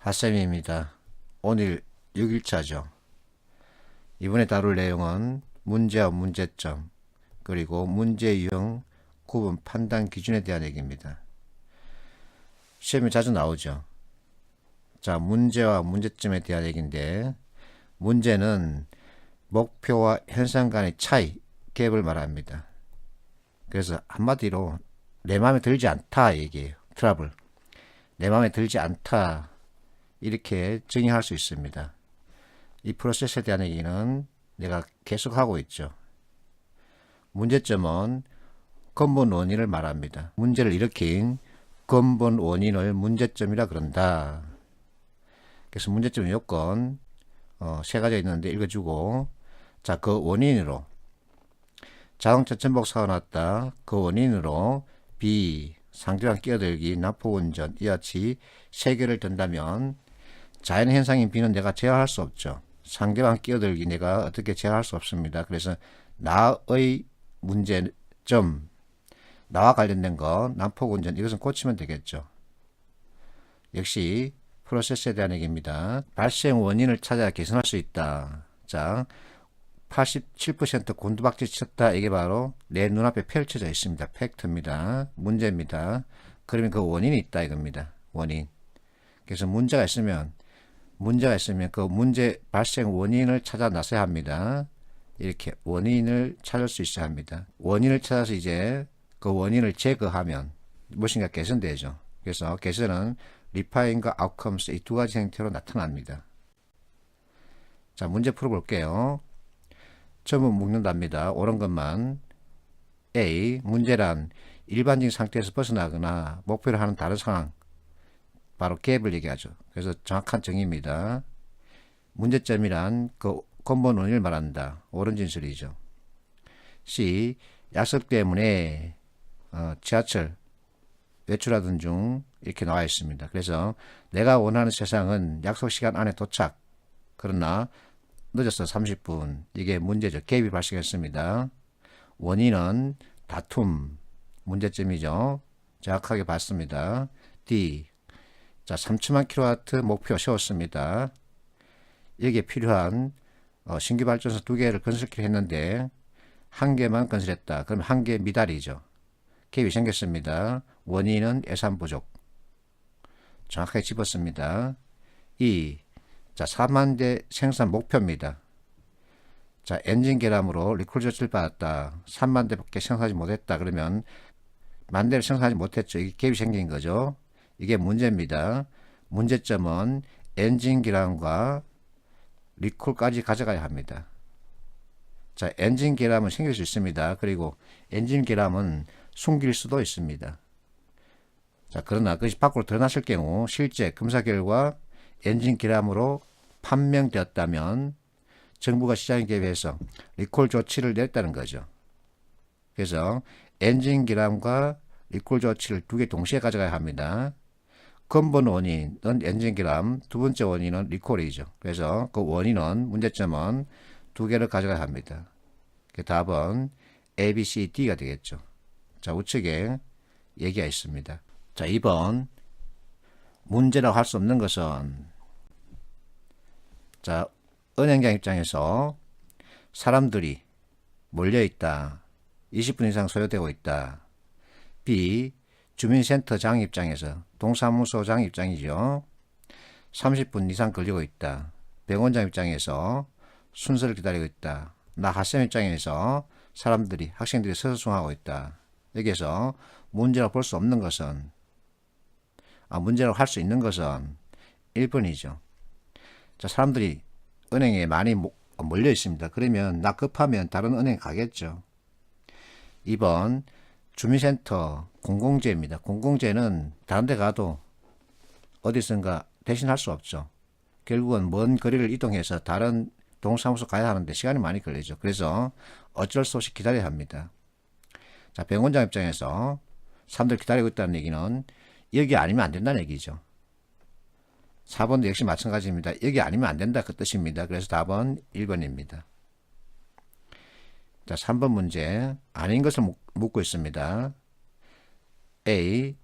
핫쌤입니다. 오늘 6일차죠. 이번에 다룰 내용은 문제와 문제점, 그리고 문제 유형 구분 판단 기준에 대한 얘기입니다. 시험에 자주 나오죠. 자, 문제와 문제점에 대한 얘기인데, 문제는 목표와 현상 간의 차이, 갭을 말합니다. 그래서 한마디로 내 마음에 들지 않다 얘기예요. 트러블. 내 마음에 들지 않다. 이렇게 정의할 수 있습니다. 이 프로세스에 대한 얘기는 내가 계속하고 있죠. 문제점은 근본 원인을 말합니다. 문제를 일으킨 근본 원인을 문제점이라 그런다. 그래서 문제점 요건 세 가지가 있는데 읽어주고, 자, 그 원인으로 자동차 전복 사고가 났다. 그 원인으로 B, 상대방 끼어들기, 난폭운전, 이와 같이 세 개를 든다면 자연현상인 B는 내가 제어할 수 없죠. 상대방 끼어들기 내가 어떻게 제어할 수 없습니다. 그래서 나의 문제점, 나와 관련된 거, 난폭운전, 이것은 고치면 되겠죠. 역시 프로세스에 대한 얘기입니다. 발생 원인을 찾아 개선할 수 있다. 자, 87% 곤두박질 쳤다. 이게 바로 내 눈앞에 펼쳐져 있습니다. 팩트입니다. 문제입니다. 그러면 그 원인이 있다 이겁니다. 원인. 그래서 문제가 있으면 그 문제 발생 원인을 찾아 나서야 합니다. 이렇게 원인을 찾을 수 있어야 합니다. 원인을 찾아서 이제 그 원인을 제거하면 무엇인가 개선되죠. 그래서 개선은 리파인과 아웃컴스 이 두 가지 형태로 나타납니다. 자, 문제 풀어볼게요. 처음은 묶는답니다. 옳은 것만. A. 문제란 일반적인 상태에서 벗어나거나 목표를 하는 다른 상황, 바로 갭을 얘기하죠. 그래서 정확한 정의입니다. 문제점이란 그 근본 원인을 말한다. 옳은 진술이죠. C. 약속 때문에 지하철 외출하던 중 이렇게 나와 있습니다. 그래서 내가 원하는 세상은 약속 시간 안에 도착. 그러나 늦어서 30분. 이게 문제죠. 갭이 발생했습니다. 원인은 다툼. 문제점이죠. 정확하게 봤습니다. D. 자, 3천만 킬로와트 목표 세웠습니다. 여기에 필요한 신규 발전소 2개를 건설키로 했는데 1개만 건설했다. 그럼 1개 미달이죠. 갭이 생겼습니다. 원인은 예산 부족. 정확하게 집었습니다. 2. 자, 4만 대 생산 목표입니다. 자, 엔진 결함으로 리콜 조치를 받았다. 3만 대밖에 생산하지 못했다. 그러면 만 대를 생산하지 못했죠. 이게 갭이 생긴 거죠. 이게 문제입니다. 문제점은 엔진 결함과 리콜까지 가져가야 합니다. 자, 엔진 결함은 생길 수 있습니다. 그리고 엔진 결함은 숨길 수도 있습니다. 자, 그러나 그것이 밖으로 드러났을 경우 실제 검사 결과 엔진 결함으로 판명되었다면 정부가 시장에 개입해서 리콜 조치를 냈다는 거죠. 그래서 엔진 결함과 리콜 조치를 2개 동시에 가져가야 합니다. 근본 원인은 엔진 결함, 두 번째 원인은 리콜이죠. 그래서 그 원인은 문제점은 2개를 가져가야 합니다. 그 답은 A, B, C, D가 되겠죠. 자, 우측에 얘기가 있습니다. 자, 2번 문제라고 할 수 없는 것은, 자, 은행장 입장에서 사람들이 몰려있다. 20분 이상 소요되고 있다. B. 주민센터장 입장에서, 동사무소장 입장이죠. 30분 이상 걸리고 있다. 병원장 입장에서 순서를 기다리고 있다. 나 학생 입장에서 사람들이, 학생들이 서성하고 있다. 여기에서 문제라고 볼 수 없는 것은, 문제라고 할 수 있는 것은 1번이죠. 자, 사람들이 은행에 많이 몰려 있습니다. 그러면 나 급하면 다른 은행 가겠죠. 2번 주민센터 공공재입니다. 공공재는 다른 데 가도 어디선가 대신할 수 없죠. 결국은 먼 거리를 이동해서 다른 동사무소 가야 하는데 시간이 많이 걸리죠. 그래서 어쩔 수 없이 기다려야 합니다. 자, 병원장 입장에서 사람들 기다리고 있다는 얘기는 여기 아니면 안 된다는 얘기죠. 4번도 역시 마찬가지입니다. 여기 아니면 안 된다 그 뜻입니다. 그래서 답은 1번입니다. 자, 3번 문제. 아닌 것을 묻고 있습니다. A.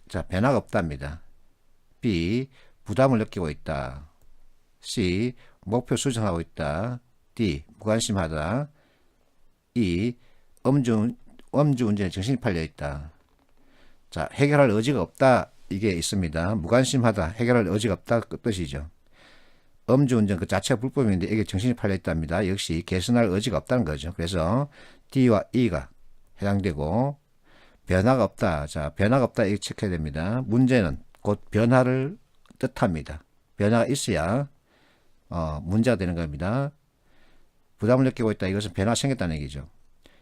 자, 변화가 없답니다. B. 부담을 느끼고 있다. C. 목표 수정하고 있다. D. 무관심하다. E. 음주운전에 정신이 팔려 있다. 자, 해결할 의지가 없다. 이게 있습니다. 무관심하다. 해결할 의지가 없다. 그 뜻이죠. 음주운전 그 자체가 불법인데 이게 정신이 팔려 있답니다. 역시 개선할 의지가 없다는 거죠. 그래서 D와 E가 해당되고 변화가 없다. 자, 변화가 없다. 이거 체크해야 됩니다. 문제는 곧 변화를 뜻합니다. 변화가 있어야 문제가 되는 겁니다. 부담을 느끼고 있다. 이것은 변화가 생겼다는 얘기죠.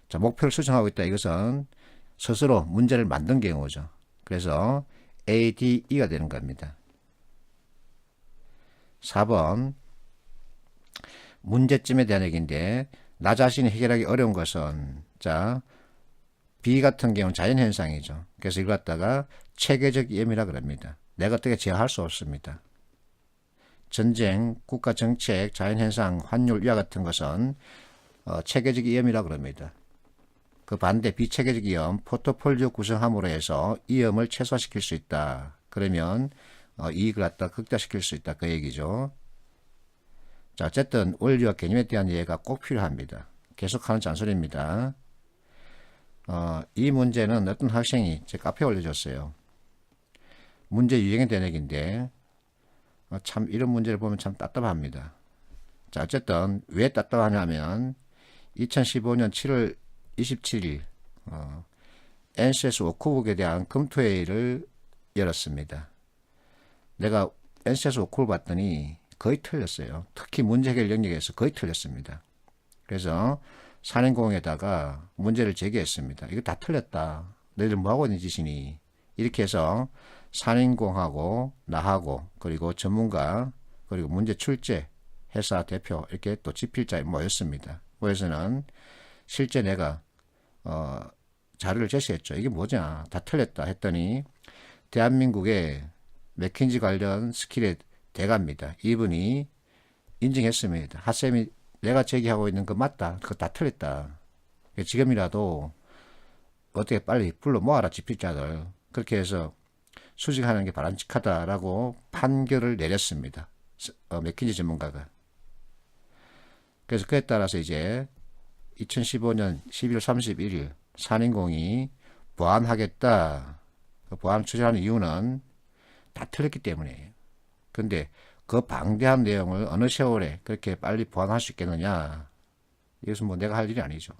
자, 목표를 수정하고 있다. 이것은 스스로 문제를 만든 경우죠. 그래서 A, D, E가 되는 겁니다. 4번 문제점에 대한 얘기인데 나 자신이 해결하기 어려운 것은 자 B 같은 경우는 자연현상이죠. 그래서 이걸 갖다가 체계적 위험이라 그럽니다. 내가 어떻게 제어할 수 없습니다. 전쟁, 국가정책, 자연현상, 환율 이와 같은 것은 체계적 위험이라 그럽니다. 그 반대 비체계적 위험, 포트폴리오 구성함으로 해서 위험을 최소화시킬 수 있다. 그러면 이익을 갖다 극대화시킬 수 있다. 그 얘기죠. 자, 어쨌든 원리와 개념에 대한 이해가 꼭 필요합니다. 계속하는 잔소리입니다. 이 문제는 어떤 학생이 제 카페에 올려줬어요. 문제 유형에 대한 얘기인데 참 이런 문제를 보면 참 답답합니다. 자, 어쨌든 왜 답답하냐면 2015년 7월 27일 NCS 워크북에 대한 검토회의를 열었습니다. 내가 NCS 워크북을 봤더니 거의 틀렸어요. 특히 문제 해결 영역에서 거의 틀렸습니다. 그래서 산행공에다가 문제를 제기했습니다. 이거 다 틀렸다. 너희들 뭐하고 있는 짓이니? 이렇게 해서 산행공하고 나하고 그리고 전문가 그리고 문제 출제 회사 대표 이렇게 또 집필자에 모였습니다. 모여서는 실제 내가 자료를 제시했죠. 이게 뭐냐? 다 틀렸다 했더니 대한민국의 맥킨지 관련 스킬의 대가입니다. 이분이 인증했습니다. 하쌤이 내가 제기하고 있는 거 맞다. 그거 다 틀렸다. 지금이라도 어떻게 빨리 불러 모아라 집필자들. 그렇게 해서 수직하는 게 바람직하다라고 판결을 내렸습니다. 맥킨지 전문가가. 그래서 그에 따라서 이제 2015년 11월 31일 산인공이 보완하겠다. 보완 추진하는 이유는 다 틀렸기 때문이에요. 근데 그 방대한 내용을 어느 세월에 그렇게 빨리 보완할 수 있겠느냐. 이것은 뭐 내가 할 일이 아니죠.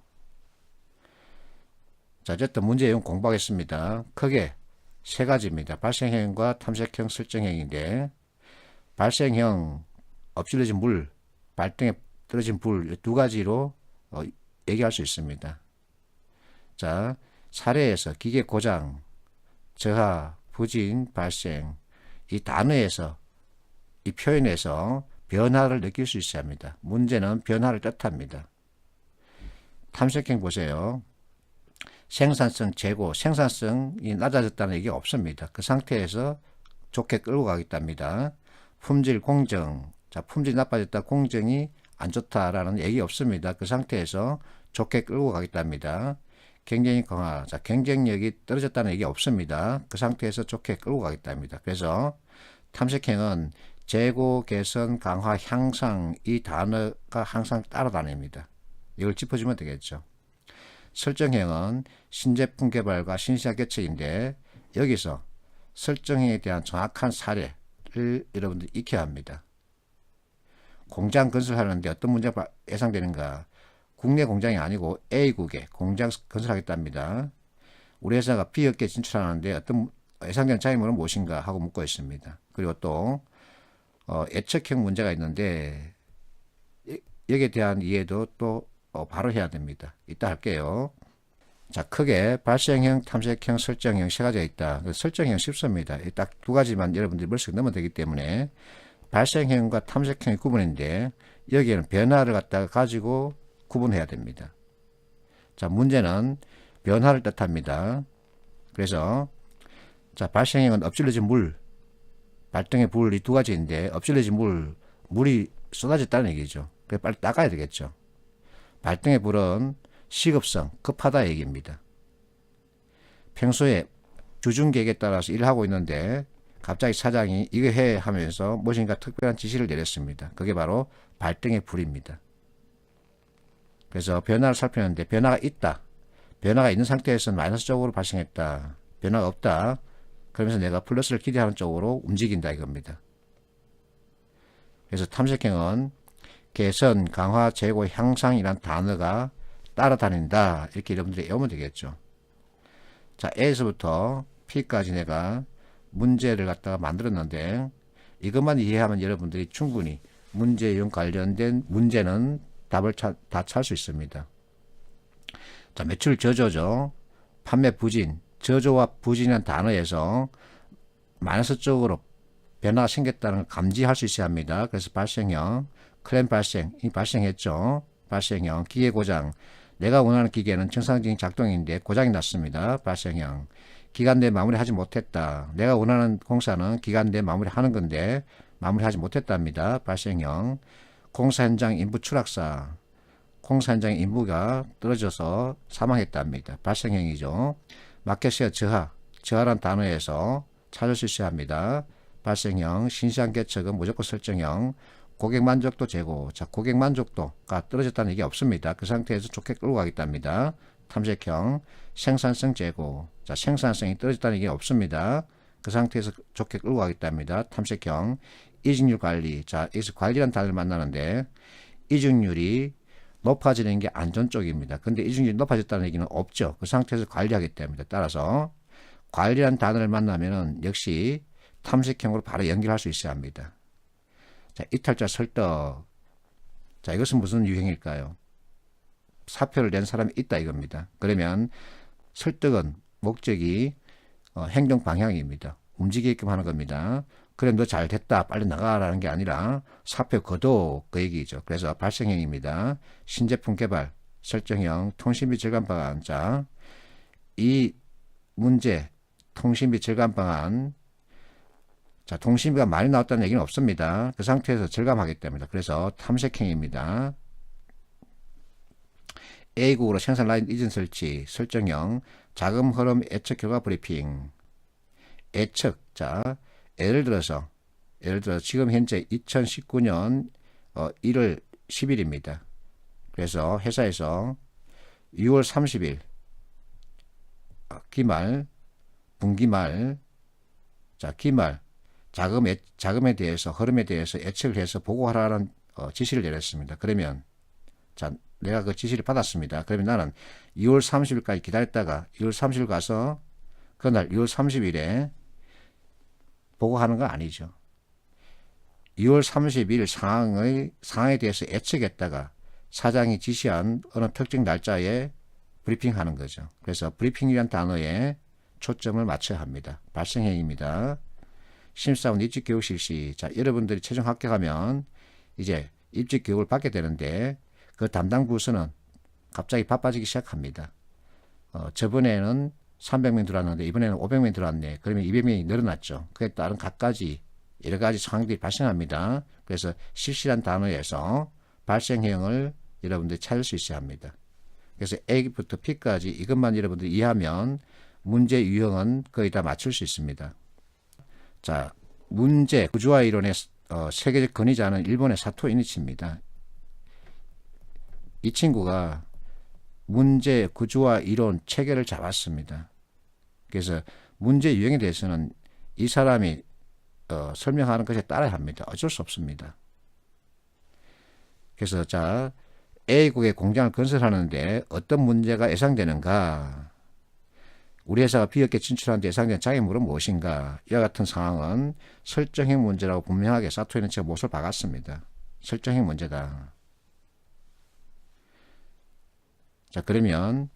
자, 어쨌든 문제 내용 공부하겠습니다. 크게 세 가지입니다. 발생형과 탐색형, 설정형인데 발생형, 엎질러진 물, 발등에 떨어진 불 두 가지로 얘기할 수 있습니다. 자, 사례에서 기계 고장, 저하, 부진, 발생 이 단어에서 이 표현에서 변화를 느낄 수 있어야 합니다. 문제는 변화를 뜻합니다. 탐색형 보세요. 생산성 제고, 생산성이 낮아졌다는 얘기가 없습니다. 그 상태에서 좋게 끌고 가겠답니다. 품질 공정, 자, 품질이 나빠졌다, 공정이 안 좋다라는 얘기 없습니다. 그 상태에서 좋게 끌고 가겠답니다. 경쟁력 강화, 자, 경쟁력이 떨어졌다는 얘기 없습니다. 그 상태에서 좋게 끌고 가겠답니다. 그래서 탐색형은 재고, 개선, 강화, 향상 이 단어가 항상 따라다닙니다. 이걸 짚어주면 되겠죠. 설정형은 신제품 개발과 신시장 개척인데 여기서 설정형에 대한 정확한 사례를 여러분들 익혀야 합니다. 공장 건설하는데 어떤 문제가 예상되는가? 국내 공장이 아니고 A국에 공장 건설하겠답니다. 우리 회사가 B업계에 진출하는데 어떤 예상되는 장애물은 무엇인가 하고 묻고 있습니다. 그리고 또 예측형 문제가 있는데 여기에 대한 이해도 또 바로 해야 됩니다. 이따 할게요. 자, 크게 발생형, 탐색형, 설정형 세 가지가 있다. 설정형 쉽습니다. 딱 두 가지만 여러분들이 머릿속에 넣으면 되기 때문에 발생형과 탐색형의 구분인데 여기에는 변화를 갖다가 가지고 구분해야 됩니다. 자, 문제는 변화를 뜻합니다. 그래서 자, 발생형은 엎질러진 물, 발등의 불 이 두 가지인데 엎질러진 물이 쏟아졌다는 얘기죠. 그래서 빨리 닦아야 되겠죠. 발등의 불은 시급성, 급하다 얘기입니다. 평소에 주중계획에 따라서 일을 하고 있는데 갑자기 사장이 이거 해 하면서 무엇인가 특별한 지시를 내렸습니다. 그게 바로 발등의 불입니다. 그래서 변화를 살펴봤는데 변화가 있다. 변화가 있는 상태에서는 마이너스 쪽으로 발생했다. 변화가 없다. 그러면서 내가 플러스를 기대하는 쪽으로 움직인다 이겁니다. 그래서 탐색형은 개선, 강화, 재고, 향상이란 단어가 따라다닌다. 이렇게 여러분들이 외우면 되겠죠. 자, A에서부터 P까지 내가 문제를 갖다가 만들었는데 이것만 이해하면 여러분들이 충분히 문제용 관련된 문제는 답을 다 찾을 수 있습니다. 자, 매출 저조죠. 판매 부진, 저조와 부진이라는 단어에서 마이너스 쪽으로 변화가 생겼다는 걸 감지할 수 있어야 합니다. 그래서 발생형, 클램 발생, 이 발생했죠. 발생형, 기계 고장. 내가 원하는 기계는 정상적인 작동인데 고장이 났습니다. 발생형. 기간 내에 마무리하지 못했다. 내가 원하는 공사는 기간 내에 마무리하는 건데 마무리하지 못했답니다. 발생형. 공사 현장 인부 추락사. 공사 현장 인부가 떨어져서 사망했답니다. 발생형이죠. 마켓시어 저하. 저하란 단어에서 찾을 수 있어야 합니다. 발생형. 신시한 개척은 무조건 설정형. 고객 만족도 제고. 자, 고객 만족도가 떨어졌다는 얘기 없습니다. 그 상태에서 좋게 끌고 가겠답니다. 탐색형. 생산성 제고. 자, 생산성이 떨어졌다는 얘기 없습니다. 그 상태에서 좋게 끌고 가겠답니다. 탐색형. 이직률 관리. 자, 여기서 관리란 단어를 만나는데 이직률이 높아지는 게 안전 쪽입니다. 근데 이직률이 높아졌다는 얘기는 없죠. 그 상태에서 관리하기 때문에 따라서 관리란 단어를 만나면은 역시 탐색형으로 바로 연결할 수 있어야 합니다. 자, 이탈자 설득. 자, 이것은 무슨 유형일까요? 사표를 낸 사람이 있다 이겁니다. 그러면 설득은 목적이 행동 방향입니다. 움직이게끔 하는 겁니다. 그래 너 잘 됐다 빨리 나가라는 게 아니라 사표 거둬 그 얘기죠. 그래서 발생형입니다. 신제품 개발 설정형 통신비 절감 방안. 자, 이 문제 통신비 절감 방안. 자, 통신비가 많이 나왔다는 얘기는 없습니다. 그 상태에서 절감하기 때문에. 그래서 탐색형입니다. A국으로 생산 라인 이전 설치, 설정형, 자금 흐름 예측 결과 브리핑. 예측. 자, 예를 들어서 지금 현재 2019년 1월 10일입니다. 그래서 회사에서 6월 30일 기말, 분기말, 자, 기말, 자금에 대해서, 흐름에 대해서 예측을 해서 보고하라는 지시를 내렸습니다. 그러면, 자, 내가 그 지시를 받았습니다. 그러면 나는 6월 30일까지 기다렸다가 6월 30일 가서 그날 6월 30일에 보고하는 거 아니죠. 6월 30일 상황에 대해서 예측했다가 사장이 지시한 어느 특정 날짜에 브리핑하는 거죠. 그래서 브리핑이라는 단어에 초점을 맞춰야 합니다. 발생형입니다. 신입사원 입직 교육 실시. 자, 여러분들이 최종 합격하면 이제 입직 교육을 받게 되는데 그 담당 부서는 갑자기 바빠지기 시작합니다. 저번에는 300명 들어왔는데 이번에는 500명 들어왔네. 그러면 200명이 늘어났죠. 그에 따른 각가지 여러 가지 상황들이 발생합니다. 그래서 실시란 단어에서 발생형을 여러분들이 찾을 수 있어야 합니다. 그래서 A부터 P까지 이것만 여러분들이 이해하면 문제 유형은 거의 다 맞출 수 있습니다. 자, 문제 구조화 이론의 세계적 권위자는 일본의 사토 이니치입니다. 이 친구가 문제 구조화 이론 체계를 잡았습니다. 그래서 문제 유형에 대해서는 이 사람이 설명하는 것에 따라야 합니다. 어쩔 수 없습니다. 그래서 자, A국의 공장을 건설하는데 어떤 문제가 예상되는가? 우리 회사가 B업계 진출하는데 예상되는 장애물은 무엇인가? 이와 같은 상황은 설정형 문제라고 분명하게 사토에는 제가 못을 박았습니다. 설정형 문제다. 자, 그러면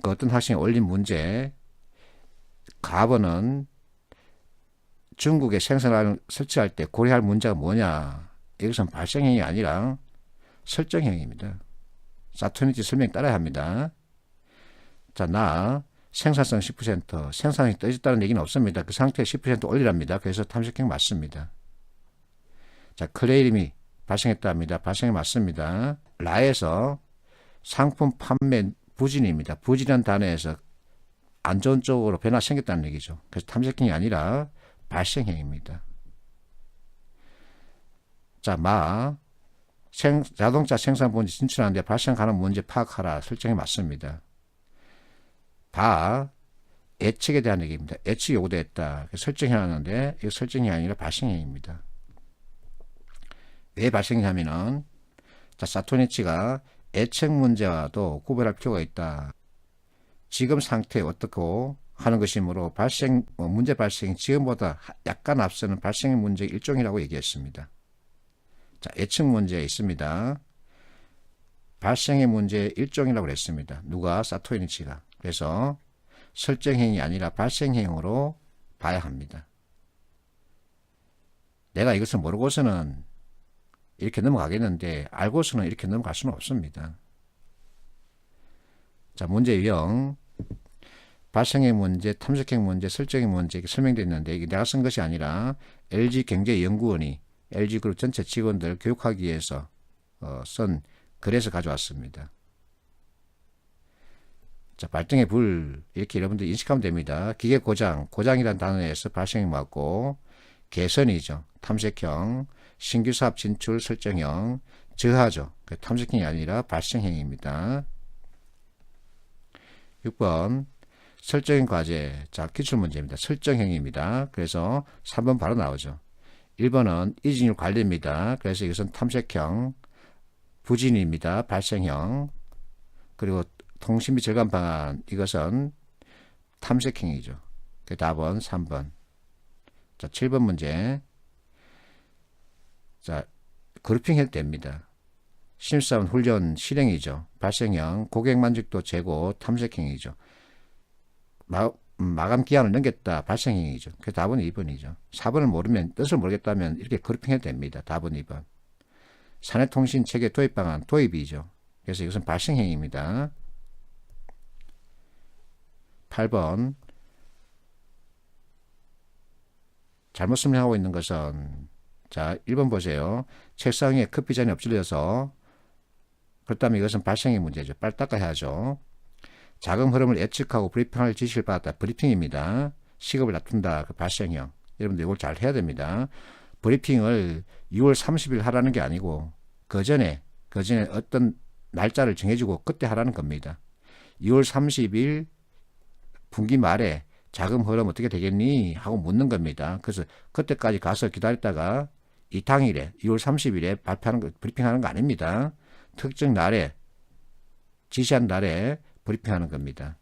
그 어떤 학생이 올린 문제, 가번은 중국의 생산을 설치할 때 고려할 문제가 뭐냐? 이것은 발생형이 아니라 설정형입니다. 사토니치 설명 따라야 합니다. 자, 나 생산성 10%, 생산성이 떨어졌다는 얘기는 없습니다. 그 상태에 10% 올리랍니다. 그래서 탐색형 맞습니다. 자, 클레임이 발생했다 합니다. 발생이 맞습니다. 라에서 상품 판매 부진입니다. 부진이라는 단어에서 안 좋은 쪽으로 변화 생겼다는 얘기죠. 그래서 탐색형이 아니라 발생행위입니다. 자, 자동차 생산 본지 진출하는데 발생하는 문제 파악하라. 설정이 맞습니다. 예측에 대한 얘기입니다. 예측이 요구되었다. 설정해놨는데 이거 설정이 아니라 발생행위입니다. 왜 발생하냐면은 사토니치가 예측 문제와도 구별할 필요가 있다. 지금 상태에 어떻고 하는 것이므로 문제 발생이 지금보다 약간 앞서는 발생의 문제의 일종이라고 얘기했습니다. 예측 문제 있습니다. 발생의 문제의 일종이라고 그랬습니다. 누가? 사토니치가. 그래서 설정행위 아니라 발생행위로 봐야 합니다. 내가 이것을 모르고서는 이렇게 넘어가겠는데 알고서는 이렇게 넘어갈 수는 없습니다. 자, 문제 유형. 발생의 문제, 탐색행 문제, 설정의 문제 이렇게 설명되어 있는데 이게 내가 쓴 것이 아니라 LG경제연구원이 LG그룹 전체 직원들 교육하기 위해서 쓴 글에서 가져왔습니다. 자, 발등의 불 이렇게 여러분들 인식하면 됩니다. 기계 고장이라는 단어에서 발생이 맞고 개선이죠. 탐색형, 신규 사업 진출 설정형, 저하죠. 탐색형이 아니라 발생형입니다. 6번 설정형 과제. 자, 기출문제입니다. 설정형입니다. 그래서 3번 바로 나오죠. 1번은 이진율 관리입니다. 그래서 이것은 탐색형, 부진입니다. 발생형. 그리고 통신 및 절감 방안, 이것은 탐색형이죠. 그 답은 3번. 자, 7번 문제. 자, 그룹핑 해도 됩니다. 신입사원 훈련 실행이죠. 발생형, 고객 만족도 제고, 탐색형이죠. 마감 기한을 넘겼다. 발생형이죠. 그 답은 2번이죠. 4번을 모르면, 뜻을 모르겠다면 이렇게 그룹핑 해도 됩니다. 답은 2번. 사내통신 체계 도입 방안, 도입이죠. 그래서 이것은 발생형입니다. 8번. 잘못 설명하고 있는 것은, 자, 1번 보세요. 책상 위에 커피잔이 엎질려서, 그렇다면 이것은 발생의 문제죠. 빨리 닦아야죠. 자금 흐름을 예측하고 브리핑할 지시를 받았다. 브리핑입니다. 시급을 낮춘다. 그 발생형. 여러분들 이걸 잘 해야 됩니다. 브리핑을 6월 30일 하라는 게 아니고 그 전에 어떤 날짜를 정해주고 그때 하라는 겁니다. 6월 30일 분기 말에 자금 흐름 어떻게 되겠니? 하고 묻는 겁니다. 그래서 그때까지 가서 기다렸다가 이 당일에 6월 30일에 브리핑하는 거 아닙니다. 특정 날에 지시한 날에 브리핑하는 겁니다.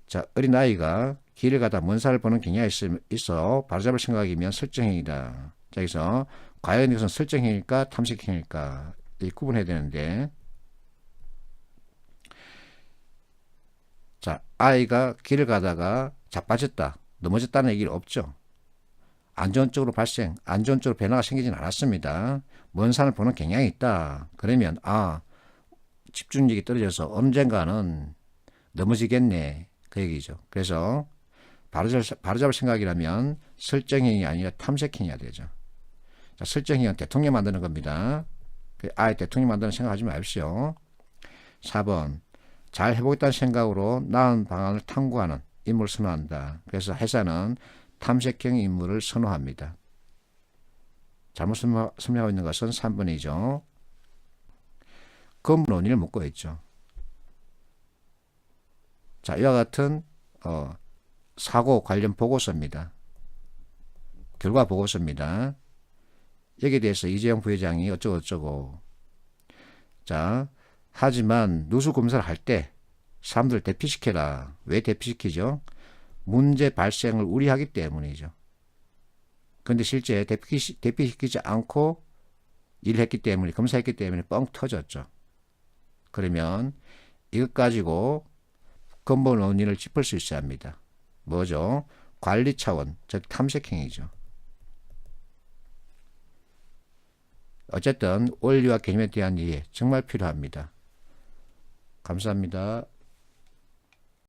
자, 어린아이가 길을 가다 먼 산을 보는 경향이 있어 바로잡을 생각이면 설정행위다. 자, 여기서 과연 이것은 설정행위일까 탐색행위일까 구분해야 되는데, 자, 아이가 길을 가다가 자빠졌다, 넘어졌다는 얘기는 없죠. 안전적으로 변화가 생기진 않았습니다. 먼 산을 보는 경향이 있다. 그러면 집중력이 떨어져서 언젠가는 넘어지겠네. 그 얘기죠. 그래서 바로잡을 생각이라면 설정행위 아니라 탐색행위가 되죠. 자, 설정행위는 대통령 만드는 겁니다. 아예 대통령 만드는 생각하지 마십시오. 4번. 잘 해보겠다는 생각으로 나은 방안을 탐구하는 인물을 선호한다. 그래서 회사는 탐색형 인물을 선호합니다. 잘못 설명하고 있는 것은 3번이죠. 근본 원인을 묻고 있죠. 자, 이와 같은 사고 관련 보고서입니다. 결과 보고서입니다. 여기에 대해서 이재용 부회장이 어쩌고 자, 하지만 누수 검사를 할 때 사람들 대피시켜라. 왜 대피시키죠? 문제 발생을 우려하기 때문이죠. 그런데 실제 대피시키지 않고 일을 했기 때문에, 검사했기 때문에 뻥 터졌죠. 그러면 이것 가지고 근본 원인을 짚을 수 있어야 합니다. 뭐죠? 관리 차원, 즉 탐색행위죠. 어쨌든 원리와 개념에 대한 이해 정말 필요합니다. 감사합니다.